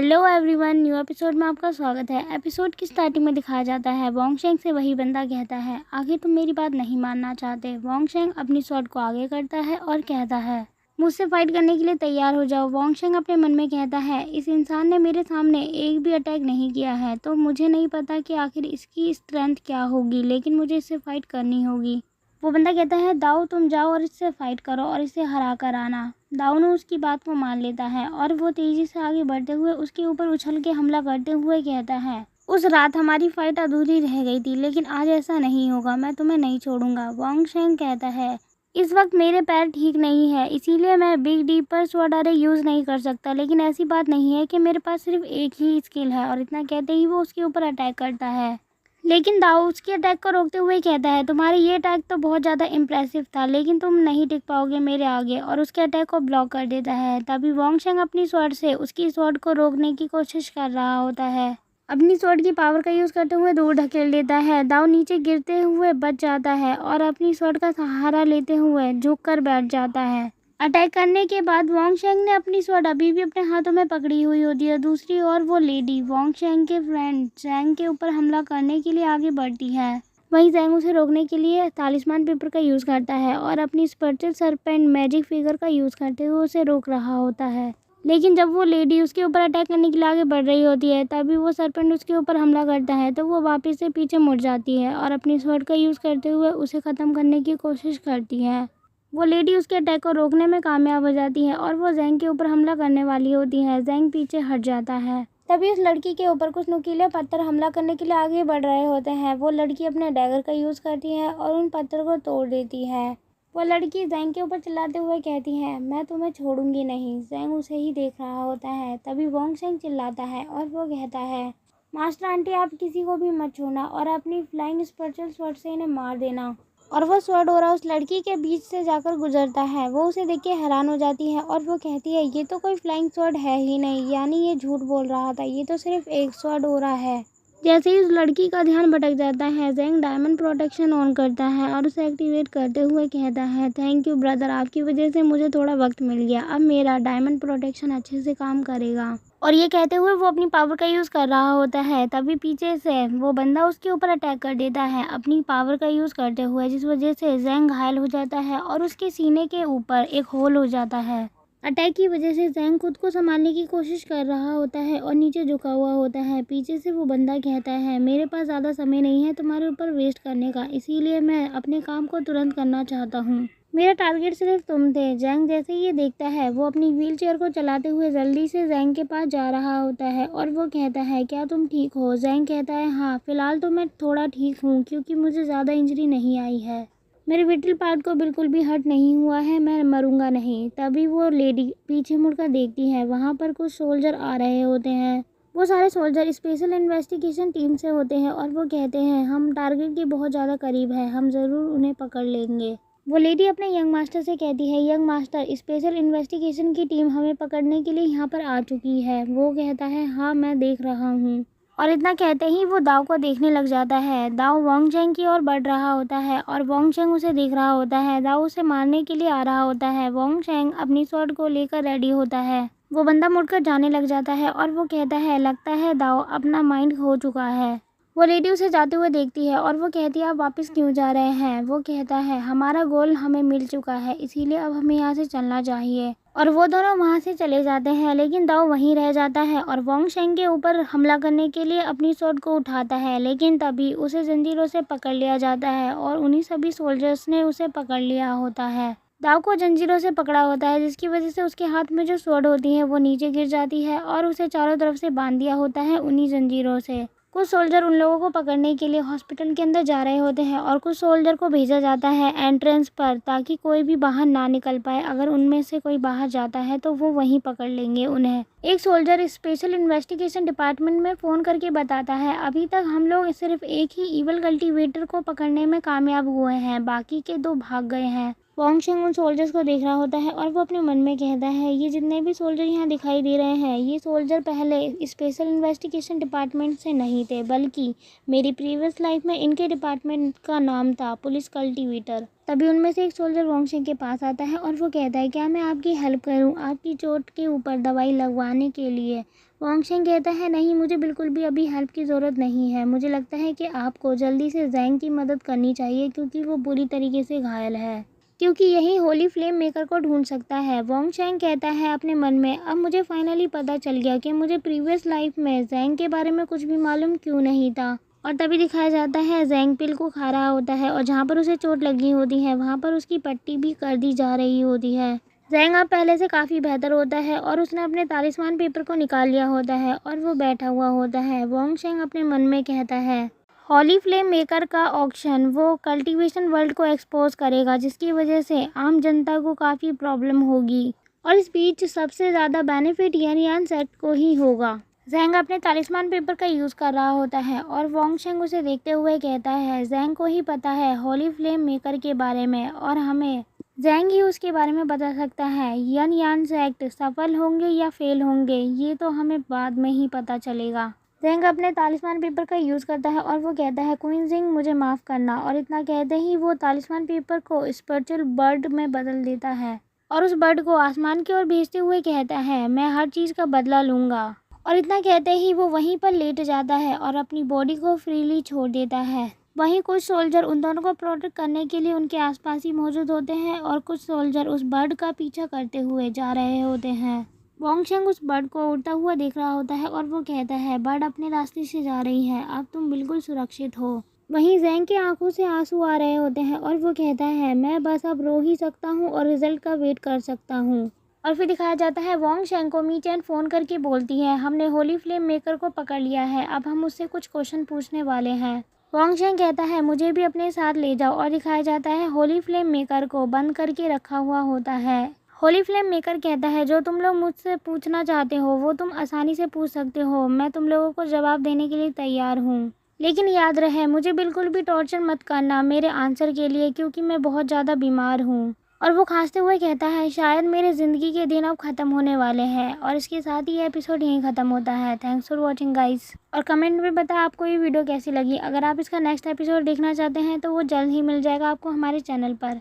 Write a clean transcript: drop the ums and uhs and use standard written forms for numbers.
Hello everyone, new episode में आपका स्वागत है। एपिसोड की स्टार्टिंग में दिखाया जाता है वोंगशेंग से वही बंदा कहता है, आखिर तुम मेरी बात नहीं मानना चाहते। वोंगशेंग अपनी स्वॉर्ड को आगे करता है और कहता है, मुझसे फाइट करने के लिए तैयार हो जाओ। वोंगशेंग अपने मन में कहता है, इस इंसान ने मेरे सामने एक भी अटैक नहीं किया है, तो मुझे नहीं पता कि आखिर इसकी स्ट्रेंथ क्या होगी, लेकिन मुझे इससे फाइट करनी होगी। वो बंदा कहता है, दाऊ तुम जाओ और इससे फाइट करो और इसे हरा कर आना। दाऊ उसकी बात को मान लेता है और वो तेजी से आगे बढ़ते हुए उसके ऊपर उछल के हमला करते हुए कहता है, उस रात हमारी फाइट अधूरी रह गई थी, लेकिन आज ऐसा नहीं होगा, मैं तुम्हें नहीं छोड़ूंगा। वोंगशेंग कहता है, इस वक्त मेरे पैर ठीक नहीं है, इसीलिए मैं बिग डी पर स्वॉर्ड आरे यूज़ नहीं कर सकता, लेकिन ऐसी बात नहीं है कि मेरे पास सिर्फ एक ही स्किल है। और इतना कहते ही वो उसके ऊपर अटैक करता है, लेकिन दाऊ उसके अटैक को रोकते हुए कहता है, तुम्हारी ये अटैक तो बहुत ज़्यादा इम्प्रेसिव था, लेकिन तुम नहीं टिक पाओगे मेरे आगे, और उसके अटैक को ब्लॉक कर देता है। तभी वोंगशेंग अपनी स्वॉर्ड से उसकी स्वॉर्ड को रोकने की कोशिश कर रहा होता है। अपनी स्वॉर्ड की पावर का यूज़ करते हुए दूर ढकेल देता है। दाऊ नीचे गिरते हुए बच जाता है और अपनी स्वॉर्ड का सहारा लेते हुए झुक कर बैठ जाता है। अटैक करने के बाद वोंगशेंग ने अपनी स्वॉर्ड अभी भी अपने हाथों में पकड़ी हुई होती है। दूसरी ओर वो लेडी वोंगशेंग के फ्रेंड ज़ैंग के ऊपर हमला करने के लिए आगे बढ़ती है। वहीं ज़ैंग उसे रोकने के लिए तालिस्मान पेपर का यूज़ करता है और अपनी स्पिरिचुअल सरपेंट मैजिक फिगर का यूज़ करते हुए उसे रोक रहा होता है। लेकिन जब वो लेडी उसके ऊपर अटैक करने के लिए आगे बढ़ रही होती है, तभी वो सरपेंट उसके ऊपर हमला करता है, तो वो वापस से पीछे मुड़ जाती है और अपनी स्वॉर्ड का यूज़ करते हुए उसे ख़त्म करने की कोशिश करती है। वो लेडी उसके अटैक को रोकने में कामयाब हो जाती है और वो ज़ैंग के ऊपर हमला करने वाली होती है। ज़ैंग पीछे हट जाता है। तभी उस लड़की के ऊपर कुछ नुकीले पत्थर हमला करने के लिए आगे बढ़ रहे होते हैं। वो लड़की अपने डैगर का यूज़ करती है और उन पत्थर को तोड़ देती है। वो लड़की ज़ैंग के ऊपर चिल्लाते हुए कहती है, मैं तुम्हें छोड़ूंगी नहीं। ज़ैंग उसे ही देख रहा होता है। तभी वोंगशेंग चिल्लाता है और वो कहता है, मास्टर आंटी आप किसी को भी मत छोड़ना और अपनी फ्लाइंग स्पिरिचुअल स्वॉर्ड से इन्हें मार देना। और वो स्वॉर्ड ओरा उस लड़की के बीच से जाकर गुजरता है। वो उसे देख के हैरान हो जाती है और वो कहती है, ये तो कोई फ्लाइंग स्वॉर्ड है ही नहीं, यानी ये झूठ बोल रहा था, ये तो सिर्फ एक स्वॉर्ड ओरा है। जैसे ही उस लड़की का ध्यान भटक जाता है, ज़ैंग डायमंड प्रोटेक्शन ऑन करता है और उसे एक्टिवेट करते हुए कहता है, थैंक यू ब्रदर, आपकी वजह से मुझे थोड़ा वक्त मिल गया, अब मेरा डायमंड प्रोटेक्शन अच्छे से काम करेगा। और ये कहते हुए वो अपनी पावर का यूज़ कर रहा होता है। तभी पीछे से वो बंदा उसके ऊपर अटैक कर देता है अपनी पावर का यूज़ करते हुए, जिस वजह से ज़ैंग घायल हो जाता है और उसके सीने के ऊपर एक होल हो जाता है। अटैक की वजह से ज़ैंग खुद को संभालने की कोशिश कर रहा होता है और नीचे झुका हुआ होता है। पीछे से वो बंदा कहता है, मेरे पास ज़्यादा समय नहीं है तुम्हारे ऊपर वेस्ट करने का, इसीलिए मैं अपने काम को तुरंत करना चाहता हूँ। मेरा टारगेट सिर्फ तुम थे। ज़ैंग जैसे ही ये देखता है, वो अपनी व्हील चेयर को चलाते हुए जल्दी से ज़ैंग के पास जा रहा होता है और वो कहता है, क्या तुम ठीक हो? ज़ैंग कहता है, हाँ फिलहाल तो मैं थोड़ा ठीक हूँ, क्योंकि मुझे ज़्यादा इंजरी नहीं आई है, मेरे विटल पार्ट को बिल्कुल भी हर्ट नहीं हुआ है, मैं मरूंगा नहीं। तभी वो लेडी पीछे मुड़कर देखती है, वहाँ पर कुछ सोल्जर आ रहे होते हैं। वो सारे सोल्जर स्पेशल इन्वेस्टिगेशन टीम से होते हैं और वो कहते हैं, हम टारगेट के बहुत ज़्यादा करीब है, हम ज़रूर उन्हें पकड़ लेंगे। वो लेडी अपने यंग मास्टर से कहती है, यंग मास्टर स्पेशल इन्वेस्टिगेशन की टीम हमें पकड़ने के लिए यहाँ पर आ चुकी है। वो कहता है, हाँ मैं देख रहा हूँ। और इतना कहते ही वो दाऊ को देखने लग जाता है। दाऊ वोंगशेंग की ओर बढ़ रहा होता है और वोंगशेंग उसे देख रहा होता है। दाऊ उसे मारने के लिए आ रहा होता है। वोंगशेंग अपनी स्वॉर्ड को लेकर रेडी होता है। वो बंदा मुड़कर जाने लग जाता है और वो कहता है, लगता है दाऊ अपना माइंड खो चुका है। वो लेडी उसे जाते हुए देखती है और वो कहती है, आप वापस क्यों जा रहे हैं? वो कहता है, हमारा गोल हमें मिल चुका है, इसीलिए अब हमें यहाँ से चलना चाहिए। और वो दोनों वहाँ से चले जाते हैं, लेकिन दाऊ वहीं रह जाता है और वोंगशेंग के ऊपर हमला करने के लिए अपनी स्वॉर्ड को उठाता है, लेकिन तभी उसे जंजीरों से पकड़ लिया जाता है और उन्हीं सभी सोल्जर्स ने उसे पकड़ लिया होता है। दाऊ को जंजीरों से पकड़ा होता है, जिसकी वजह से उसके हाथ में जो स्वॉर्ड होती है वो नीचे गिर जाती है और उसे चारों तरफ से बांध दिया होता है उन्हीं जंजीरों से। कुछ सोल्जर उन लोगों को पकड़ने के लिए हॉस्पिटल के अंदर जा रहे होते हैं और कुछ सोल्जर को भेजा जाता है एंट्रेंस पर, ताकि कोई भी बाहर ना निकल पाए। अगर उनमें से कोई बाहर जाता है तो वो वहीं पकड़ लेंगे उन्हें। एक सोल्जर स्पेशल इन्वेस्टिगेशन डिपार्टमेंट में फ़ोन करके बताता है, अभी तक हम लोग सिर्फ एक ही ईवल कल्टीवेटर को पकड़ने में कामयाब हुए हैं, बाकी के 2 भाग गए हैं। वोंगशेंग उन सोल्जर्स को देख रहा होता है और वो अपने मन में कहता है, ये जितने भी सोल्जर यहाँ दिखाई दे रहे हैं, ये सोल्जर पहले स्पेशल इन्वेस्टिगेशन डिपार्टमेंट से नहीं थे, बल्कि मेरी प्रीवियस लाइफ में इनके डिपार्टमेंट का नाम था पुलिस कल्टीवेटर। तभी उनमें से एक सोल्जर वोंगशेंग के पास आता है और वो कहता है, क्या मैं आपकी हेल्प करूँ आपकी चोट के ऊपर दवाई लगवाने के लिए? वॉन्गशेंग कहता है नहीं, मुझे बिल्कुल भी अभी हेल्प की ज़रूरत नहीं है। मुझे लगता है कि आपको जल्दी से ज़ैंग की मदद करनी चाहिए क्योंकि वो बुरी तरीके से घायल है, क्योंकि यही होली फ्लेम मेकर को ढूंढ सकता है। वॉन्गशेंग कहता है अपने मन में, अब मुझे फाइनली पता चल गया कि मुझे प्रीवियस लाइफ में ज़ैंग के बारे में कुछ भी मालूम क्यों नहीं था। और तभी दिखाया जाता है ज़ैंग पिल को खा रहा होता है और जहाँ पर उसे चोट लगी होती है वहाँ पर उसकी पट्टी भी कर दी जा रही होती है। ज़ैंग अब पहले से काफ़ी बेहतर होता है और उसने अपने तालिस्मान पेपर को निकाल लिया होता है और वो बैठा हुआ होता है। वॉन्गशेंग अपने मन में कहता है हॉली फ्लेम मेकर का ऑक्शन वो कल्टीवेशन वर्ल्ड को एक्सपोज करेगा, जिसकी वजह से आम जनता को काफ़ी प्रॉब्लम होगी और इस बीच सबसे ज़्यादा बेनिफिट यान सेक्ट को ही होगा। ज़ैंग अपने तालिस्मान पेपर का यूज़ कर रहा होता है और वॉन्गशेंग उसे देखते हुए कहता है ज़ैंग को ही पता है हॉली फ्लेम मेकर के बारे में और हमें ज़ैंग ही उसके बारे में बता सकता है। यान सेक्ट सफल होंगे या फेल होंगे ये तो हमें बाद में ही पता चलेगा। ज़ैंग अपने तालिस्मान पेपर का यूज़ करता है और वो कहता है क्वीन ज़िंग मुझे माफ़ करना, और इतना कहते ही वो तालिस्मान पेपर को स्पिरिचुअल बर्ड में बदल देता है और उस बर्ड को आसमान की ओर भेजते हुए कहता है मैं हर चीज़ का बदला लूँगा। और इतना कहते ही वो वहीं पर लेट जाता है और अपनी बॉडी को फ्रीली छोड़ देता है। वहीं कुछ सोल्जर उन दोनों को प्रोटेक्ट करने के लिए उनके आसपास ही मौजूद होते हैं और कुछ सोल्जर उस बर्ड का पीछा करते हुए जा रहे होते हैं। वॉन्गशेंग उस बर्ड को उड़ता हुआ देख रहा होता है और वो कहता है बर्ड अपने रास्ते से जा रही है, अब तुम बिल्कुल सुरक्षित हो। वहीं ज़ैंग की आंखों से आंसू आ रहे होते हैं और वो कहता है मैं बस अब रो ही सकता हूँ और रिजल्ट का वेट कर सकता हूँ। और फिर दिखाया जाता है वॉन्गशेंग को मी चैन फ़ोन करके बोलती है हमने होली फ्लेम मेकर को पकड़ लिया है, अब हम उससे कुछ क्वेश्चन पूछने वाले हैं। वॉन्गशेंग कहता है मुझे भी अपने साथ ले जाओ और दिखाया जाता है होली फ्लेम मेकर को बंद करके रखा हुआ होता है। होली फ्लेम मेकर कहता है जो तुम लोग मुझसे पूछना चाहते हो वो तुम आसानी से पूछ सकते हो, मैं तुम लोगों को जवाब देने के लिए तैयार हूँ, लेकिन याद रहे मुझे बिल्कुल भी टॉर्चर मत करना मेरे आंसर के लिए क्योंकि मैं बहुत ज़्यादा बीमार हूँ। और वो खांसते हुए कहता है शायद मेरे ज़िंदगी के दिन अब ख़त्म होने वाले हैं। और इसके साथ ही एपिसोड यहीं ख़त्म होता है। थैंक्स फॉर वॉचिंग गाइस, और कमेंट में बताएं आपको ये वीडियो कैसी लगी। अगर आप इसका नेक्स्ट एपिसोड देखना चाहते हैं तो वो जल्द ही मिल जाएगा आपको हमारे चैनल पर।